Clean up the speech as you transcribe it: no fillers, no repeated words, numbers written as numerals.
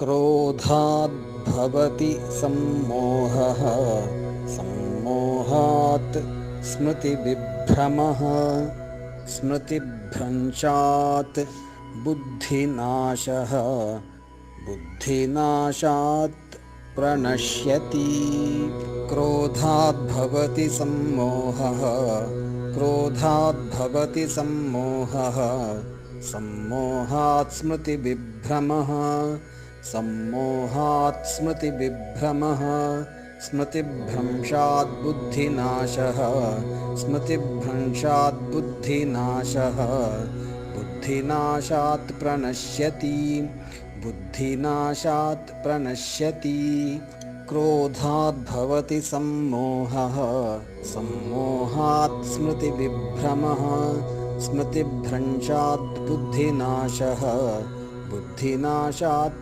क्रोधाद्भवति सम्मोहः, सम्मोहात् स्मृतिविभ्रमः, स्मृतिभ्रंशात् बुद्धिनाशः, बुद्धिनाशात् प्रणश्यति। क्रोधाद्भवति सम्मोहः, क्रोधाद्भवति सम्मोहः, सम्मोहात् स्मृतिविभ्रमः, सम्मोहात् स्मृतिविभ्रमः, स्मृतिभ्रंशात् बुद्धिनाशः, स्मृतिभ्रंशात् बुद्धिनाशः, बुद्धिनाशात् प्रणश्यति, बुद्धिनाशात् प्रणश्यति। क्रोधाद्भवति सम्मोहः, सम्मोहात् स्मृतिविभ्रमः, स्मृतिभ्रंशात् बुद्धिनाशः, बुद्धिनाशात्